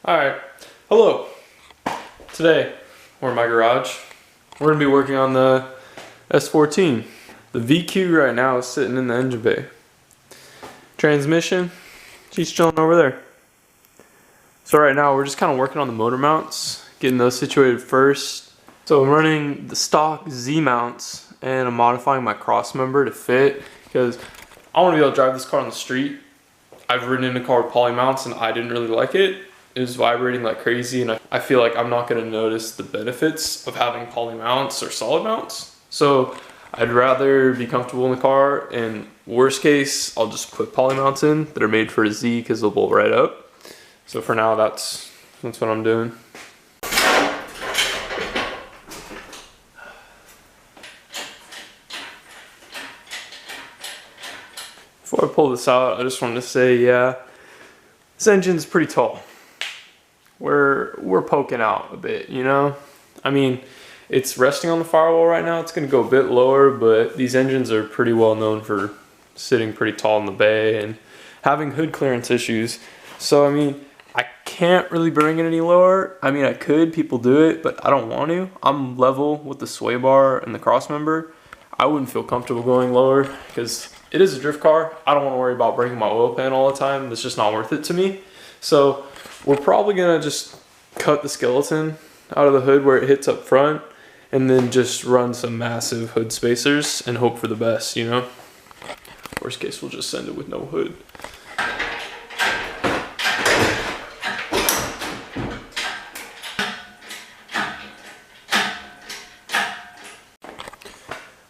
Alright, hello. Today, we're in my garage. We're going to be working on the S14. The VQ right now is sitting in the engine bay. Transmission, she's chilling over there. So right now, we're just kind of working on the motor mounts, getting those situated first. So I'm running the stock Z mounts, and I'm modifying my cross member to fit, because I want to be able to drive this car on the street. I've ridden in a car with poly mounts, and I didn't really like it. It was vibrating like crazy, and I feel like I'm not going to notice the benefits of having poly mounts or solid mounts. So I'd rather be comfortable in the car, and worst case, I'll just put poly mounts in that are made for a Z because they'll bolt right up. So for now, that's what I'm doing. Before I pull this out, I just wanted to say, yeah, this engine's pretty tall. We're poking out a bit, you know? I mean, it's resting on the firewall right now. It's going to go a bit lower, but these engines are pretty well known for sitting pretty tall in the bay and having hood clearance issues. So, I mean, I can't really bring it any lower. I mean, I could, people do it, but I don't want to. I'm level with the sway bar and the cross member. I wouldn't feel comfortable going lower because it is a drift car. I don't want to worry about breaking my oil pan all the time. It's just not worth it to me. So we're probably gonna just cut the skeleton out of the hood where it hits up front and then just run some massive hood spacers and hope for the best, you know? Worst case, we'll just send it with no hood.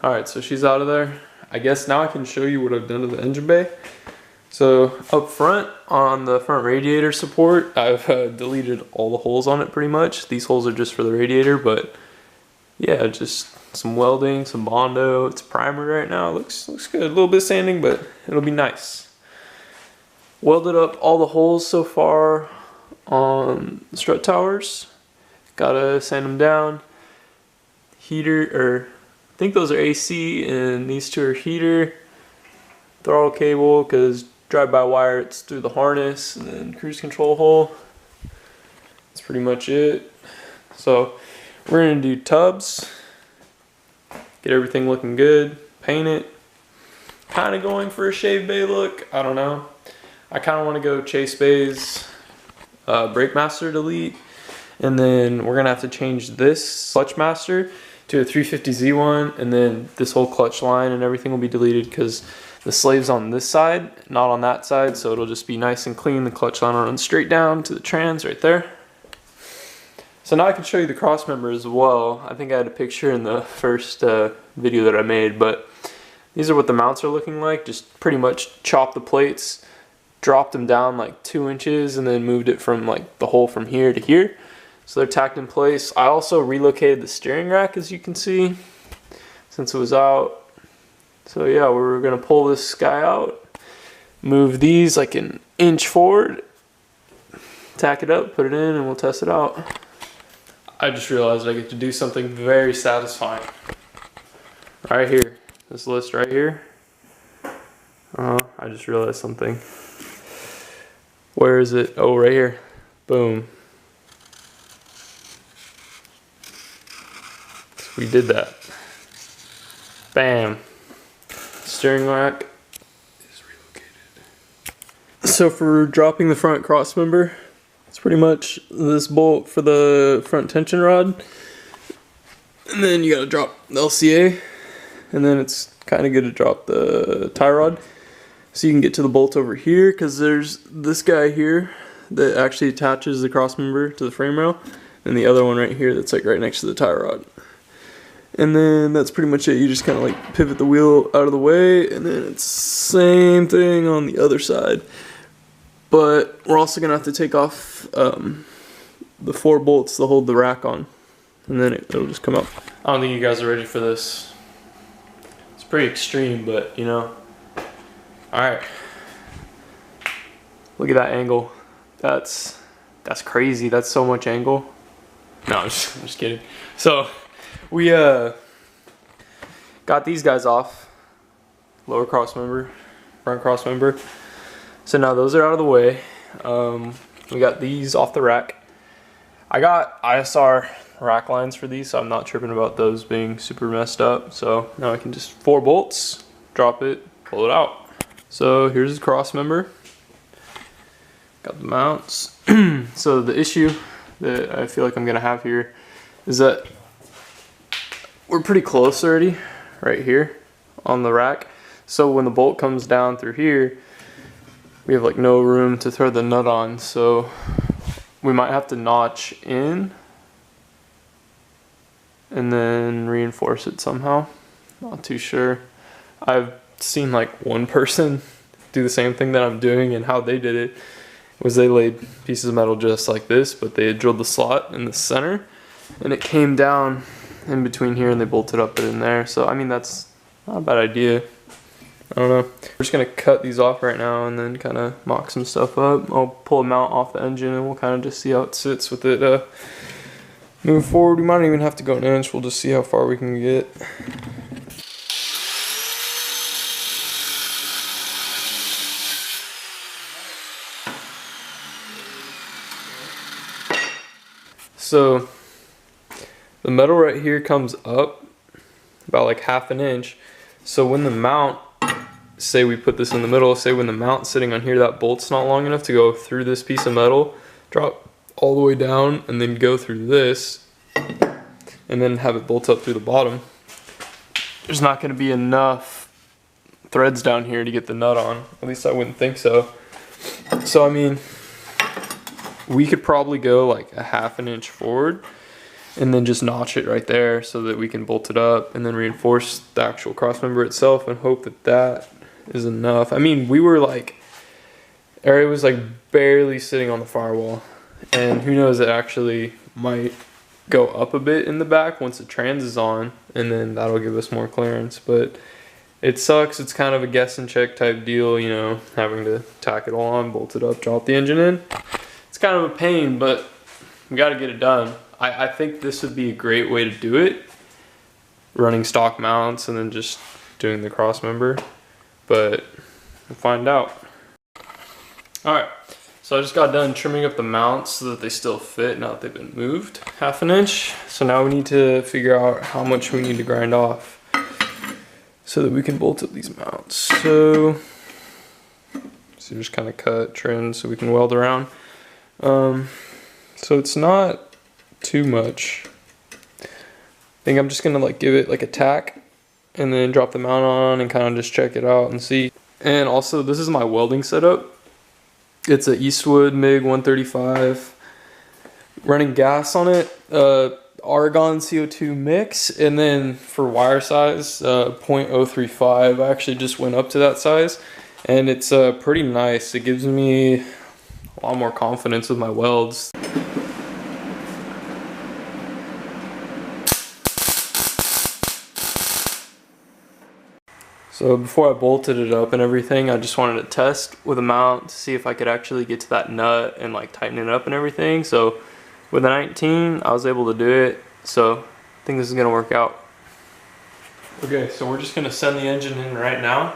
Alright, so she's out of there. I guess now I can show you what I've done to the engine bay. So up front on the front radiator support, I've deleted all the holes on it pretty much. These holes are just for the radiator, but yeah, just some welding, some Bondo. It's primer right now. Looks good. A little bit of sanding, but it'll be nice. Welded up all the holes so far on the strut towers. Gotta sand them down. Heater, I think those are AC, and these two are heater. Throttle cable, because drive-by-wire, it's through the harness, and then cruise control hole. That's pretty much it. So we're gonna do tubs, get everything looking good, paint it. Kind of going for a shave bay look, I don't know. I kind of want to go Chase Bay's brake master delete, and then we're gonna have to change this clutch master to a 350Z one, and then this whole clutch line and everything will be deleted because the slave's on this side, not on that side, so it'll just be nice and clean. The clutch line will run straight down to the trans right there. So now I can show you the cross member as well. I think I had a picture in the first video that I made, but these are what the mounts are looking like. Just pretty much chopped the plates, dropped them down like 2 inches, and then moved it from like the hole from here to here. So they're tacked in place. I also relocated the steering rack, as you can see, since it was out. So yeah, we're gonna pull this guy out, move these like an inch forward, tack it up, put it in, and we'll test it out. I just realized I get to do something very satisfying. Right here, this list right here. I just realized something. Where is it? Oh, right here. Boom. So we did that. Bam. Steering rack is relocated. So for dropping the front cross member, it's pretty much this bolt for the front tension rod, and then you gotta drop the LCA, and then it's kind of good to drop the tie rod so you can get to the bolt over here, because there's this guy here that actually attaches the cross member to the frame rail, and the other one right here that's like right next to the tie rod. And then that's pretty much it. You just kind of like pivot the wheel out of the way, and then it's same thing on the other side. But we're also gonna have to take off the 4 bolts to hold the rack on, and then it'll just come up. I don't think you guys are ready for this. It's pretty extreme, but you know. All right. Look at that angle. That's crazy. That's so much angle. No, I'm just kidding. So we got these guys off. Lower cross member, front cross member. So now those are out of the way. we got these off the rack. I got ISR rack lines for these, so I'm not tripping about those being super messed up. So now I can just 4 bolts, drop it, pull it out. So here's the cross member. Got the mounts. So the issue that I feel like I'm gonna have here is that we're pretty close already, right here on the rack. So when the bolt comes down through here, we have like no room to throw the nut on. So we might have to notch in and then reinforce it somehow. Not too sure. I've seen like one person do the same thing that I'm doing, and how they did it was they laid pieces of metal just like this, but they had drilled the slot in the center and it came down in between here and they bolted up it in there. So I mean, that's not a bad idea. I don't know. We're just gonna cut these off right now and then kind of mock some stuff up. I'll pull a mount off the engine and we'll kind of just see how it sits with it moving forward. We might not even have to go an inch. We'll just see how far we can get. So the metal right here comes up about like 1/2 inch. So when the mount, say we put this in the middle, say when the mount's sitting on here, that bolt's not long enough to go through this piece of metal, drop all the way down and then go through this and then have it bolt up through the bottom. There's not gonna be enough threads down here to get the nut on. At least I wouldn't think so. So I mean, we could probably go like 1/2 inch forward and then just notch it right there so that we can bolt it up and then reinforce the actual cross member itself and hope that that is enough. I mean, we were like, area was like barely sitting on the firewall, and who knows, it actually might go up a bit in the back once the trans is on, and then that'll give us more clearance. But it sucks. It's kind of a guess and check type deal, you know, having to tack it all on, bolt it up, drop the engine in. It's kind of a pain, but we got to get it done. I think this would be a great way to do it, running stock mounts and then just doing the cross member, but we'll find out. All right, so I just got done trimming up the mounts so that they still fit now that they've been moved 1/2 inch. So now we need to figure out how much we need to grind off so that we can bolt up these mounts. So just kind of cut, trim so we can weld around. So it's not too much. I think I'm just gonna like give it like a tack and then drop the mount on and kind of just check it out and see. And also, this is my welding setup. It's a Eastwood MIG 135, running gas on it, argon CO2 mix, and then for wire size 0.035. I actually just went up to that size, and it's pretty nice. It gives me a lot more confidence with my welds. So before I bolted it up and everything, I just wanted to test with a mount to see if I could actually get to that nut and like tighten it up and everything. So with a 19, I was able to do it. So I think this is gonna work out. Okay, so we're just gonna send the engine in right now.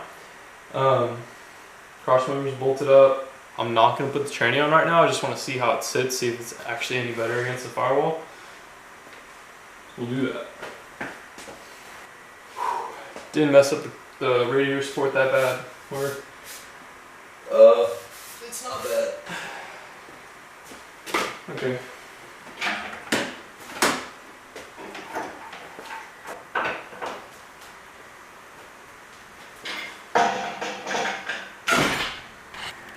Cross member's bolted up. I'm not gonna put the tranny on right now. I just wanna see how it sits, see if it's actually any better against the firewall. We'll do that. Didn't mess up the radiator support that bad. It's not bad. Okay.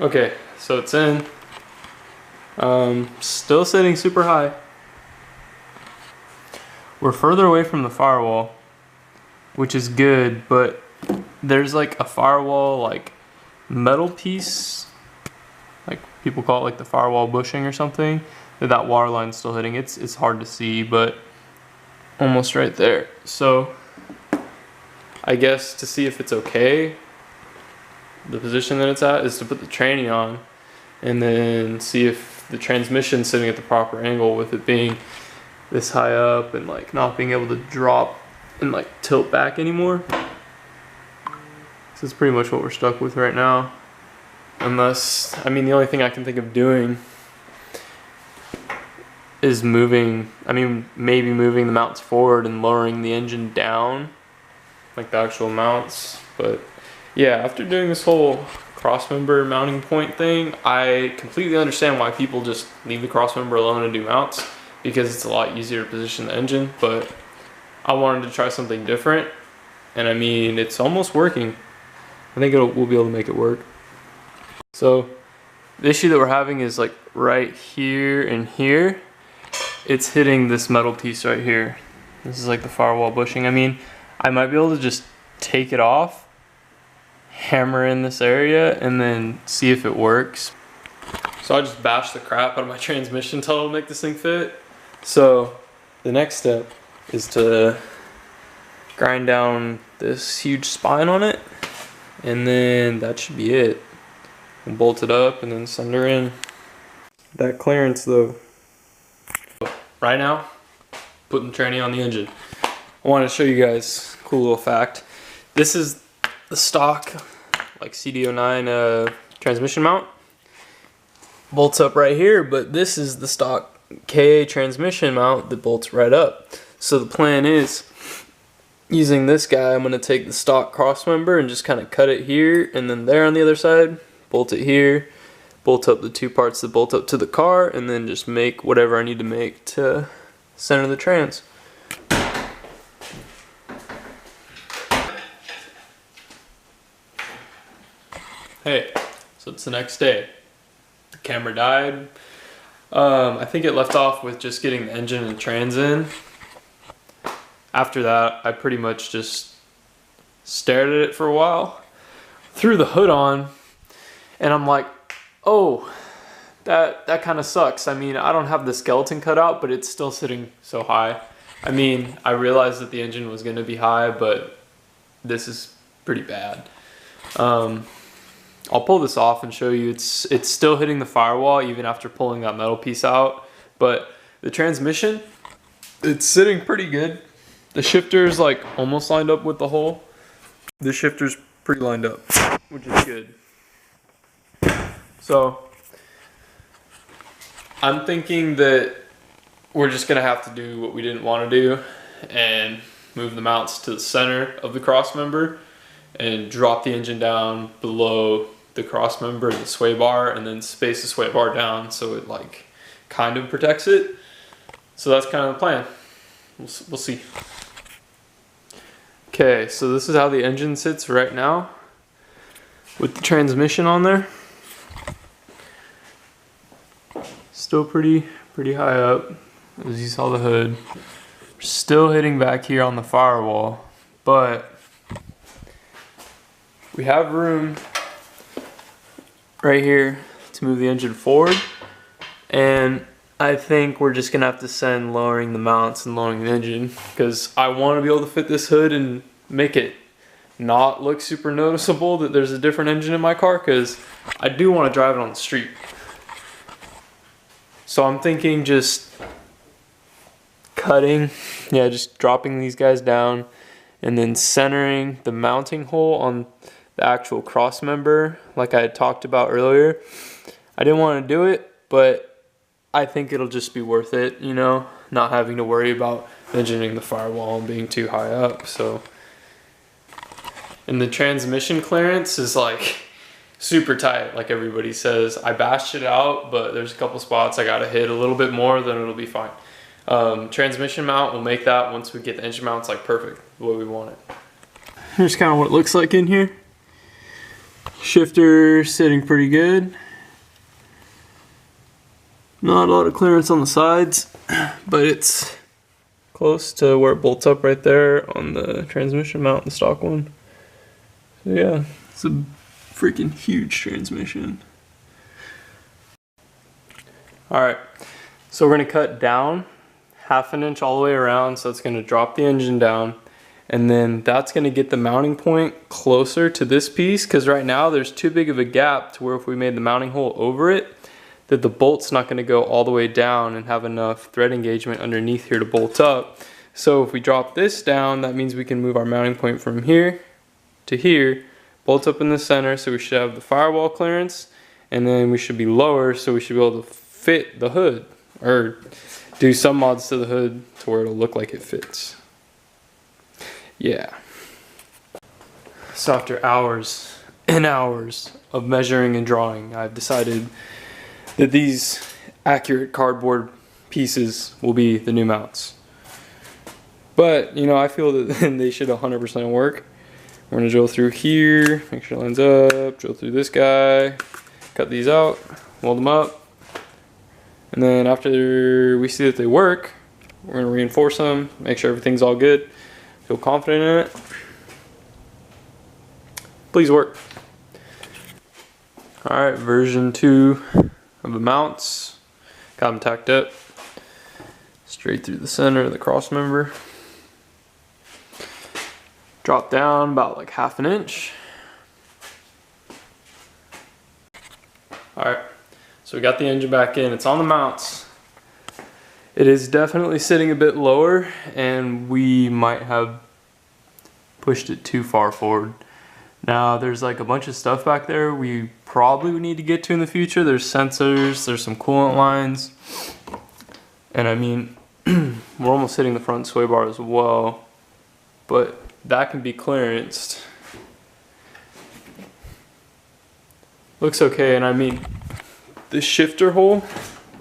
Okay, so it's in. Still sitting super high. We're further away from the firewall, which is good, but there's like a firewall like metal piece, like people call it like the firewall bushing or something, that water line's still hitting. It's hard to see, but almost right there. So I guess to see if it's okay, the position that it's at is to put the tranny on and then see if the transmission's sitting at the proper angle with it being this high up and like not being able to drop and like tilt back anymore. So that's pretty much what we're stuck with right now. Unless, I mean, the only thing I can think of doing is moving, I mean, maybe moving the mounts forward and lowering the engine down, like the actual mounts. But yeah, after doing this whole crossmember mounting point thing, I completely understand why people just leave the crossmember alone and do mounts, because it's a lot easier to position the engine. But I wanted to try something different, and I mean, it's almost working. I think we'll be able to make it work. So the issue that we're having is like right here and here. It's hitting this metal piece right here. This is like the firewall bushing. I mean, I might be able to just take it off, hammer in this area, and then see if it works. So I just bashed the crap out of my transmission tunnel to make this thing fit. So the next step is to grind down this huge spine on it, and then that should be it. We'll bolt it up and then send her in. That clearance though. Right now, putting the tranny on the engine. I want to show you guys a cool little fact. This is the stock like CD09 transmission mount. Bolts up right here, but this is the stock KA transmission mount that bolts right up. So the plan is, using this guy, I'm going to take the stock cross member and just kind of cut it here and then there on the other side, bolt it here, bolt up the two parts that bolt up to the car, and then just make whatever I need to make to center the trans. Hey, so it's the next day. The camera died. I think it left off with just getting the engine and trans in. After that, I pretty much just stared at it for a while, threw the hood on, and I'm like, oh, that kind of sucks. I mean, I don't have the skeleton cut out, but it's still sitting so high. I mean, I realized that the engine was going to be high, but this is pretty bad. I'll pull this off and show you. It's still hitting the firewall even after pulling that metal piece out, but the transmission, it's sitting pretty good. The shifter's like almost lined up with the hole. The shifter's pretty lined up, which is good. So I'm thinking that we're just gonna have to do what we didn't want to do and move the mounts to the center of the cross member and drop the engine down below the cross member, the sway bar, and then space the sway bar down so it like kind of protects it. So that's kind of the plan. We'll see. Okay, so this is how the engine sits right now with the transmission on there. Still pretty high up, as you saw the hood. We're still hitting back here on the firewall, but we have room right here to move the engine forward, and I think we're just gonna have to send lowering the mounts and lowering the engine, because I want to be able to fit this hood and make it not look super noticeable that there's a different engine in my car, because I do want to drive it on the street. So I'm thinking just cutting, yeah, just dropping these guys down and then centering the mounting hole on the actual cross member like I had talked about earlier. I didn't want to do it, but I think it'll just be worth it, you know, not having to worry about engineering the firewall and being too high up. So, and the transmission clearance is like super tight, like everybody says. I bashed it out, but there's a couple spots I gotta hit a little bit more, then it'll be fine. Transmission mount, we'll make that once we get the engine mounts like perfect, the way we want it. Here's kind of what it looks like in here. Shifter sitting pretty good. Not a lot of clearance on the sides, but it's close to where it bolts up right there on the transmission mount, the stock one. So yeah, it's a freaking huge transmission. Alright, so we're going to cut down 1/2 inch all the way around, so it's going to drop the engine down, and then that's going to get the mounting point closer to this piece, because right now there's too big of a gap to where if we made the mounting hole over it, that the bolt's not going to go all the way down and have enough thread engagement underneath here to bolt up. So if we drop this down, that means we can move our mounting point from here to here, bolt up in the center, so we should have the firewall clearance, and then we should be lower, so we should be able to fit the hood or do some mods to the hood to where it'll look like it fits. Yeah. So after hours and hours of measuring and drawing, I've decided that these accurate cardboard pieces will be the new mounts. But, you know, I feel that they should 100% work. We're gonna drill through here, make sure it lines up, drill through this guy, cut these out, weld them up. And then after we see that they work, we're gonna reinforce them, make sure everything's all good, feel confident in it. Please work. All right, version 2 of the mounts. Got them tacked up straight through the center of the cross member. Drop down about like 1/2 inch. All right, so we got the engine back in. It's on the mounts. It is definitely sitting a bit lower, and we might have pushed it too far forward. Now there's like a bunch of stuff back there we probably would need to get to in the future. There's sensors, there's some coolant lines. And I mean, we're almost hitting the front sway bar as well, but that can be clearanced. Looks okay, and I mean, the shifter hole,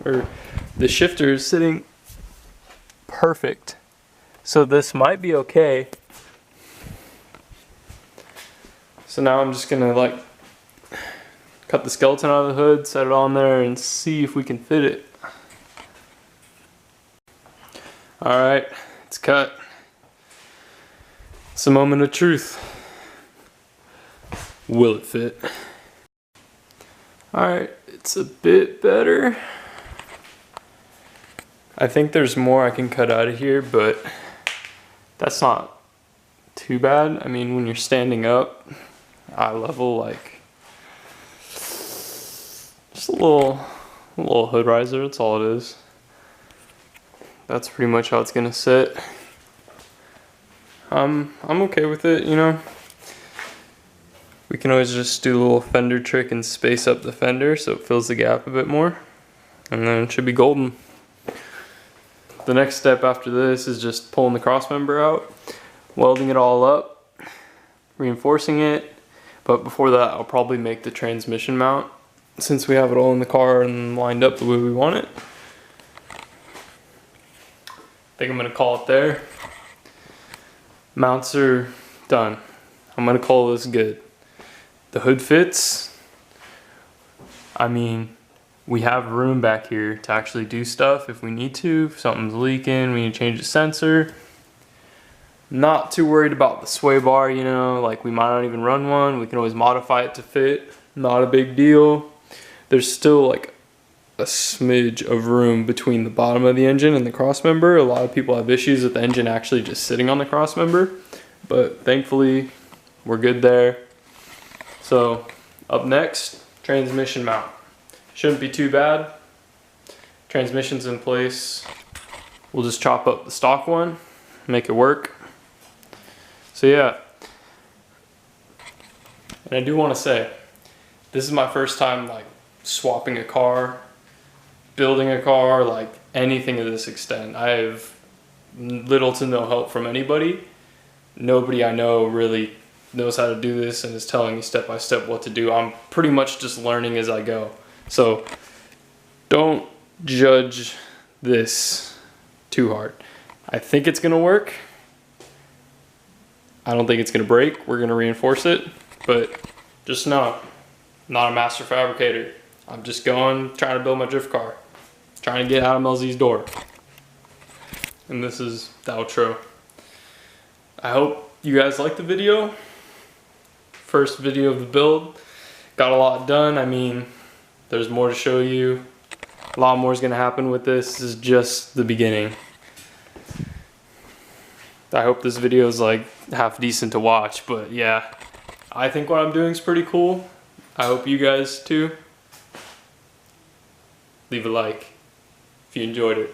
or the shifter is sitting perfect. So this might be okay. So now I'm just gonna like cut the skeleton out of the hood, set it on there, and see if we can fit it. All right, it's cut. It's a moment of truth. Will it fit? All right, it's a bit better. I think there's more I can cut out of here, but that's not too bad. I mean, when you're standing up, eye level, like just a little hood riser, that's all it is. That's pretty much how it's gonna sit. I'm okay with it, you know. We can always just do a little fender trick and space up the fender so it fills the gap a bit more, and then it should be golden. The next step after this is just pulling the cross member out, welding it all up, reinforcing it. But before that, I'll probably make the transmission mount, since we have it all in the car and lined up the way we want it. I think I'm gonna call it there. Mounts are done. I'm gonna call this good. The hood fits. I mean, we have room back here to actually do stuff if we need to. If something's leaking, we need to change the sensor. Not too worried about the sway bar, you know, like we might not even run one. We can always modify it to fit. Not a big deal. There's still like a smidge of room between the bottom of the engine and the cross member. A lot of people have issues with the engine actually just sitting on the cross member, but thankfully we're good there. So up next, transmission mount. Shouldn't be too bad. Transmission's in place. We'll just chop up the stock one, make it work. So yeah, and I do want to say, this is my first time like swapping a car, building a car, like anything of this extent. I have little to no help from anybody. Nobody I know really knows how to do this and is telling me step by step what to do. I'm pretty much just learning as I go. So don't judge this too hard. I think it's gonna work. I don't think it's gonna break. We're gonna reinforce it, but just know, I'm not a master fabricator. I'm just trying to build my drift car. Trying to get out of LZ's door. And this is the outro. I hope you guys liked the video. First video of the build. Got a lot done. I mean, there's more to show you. A lot more is gonna happen with this. This is just the beginning. I hope this video is like half decent to watch, but yeah, I think what I'm doing is pretty cool. I hope you guys too. Leave a like if you enjoyed it.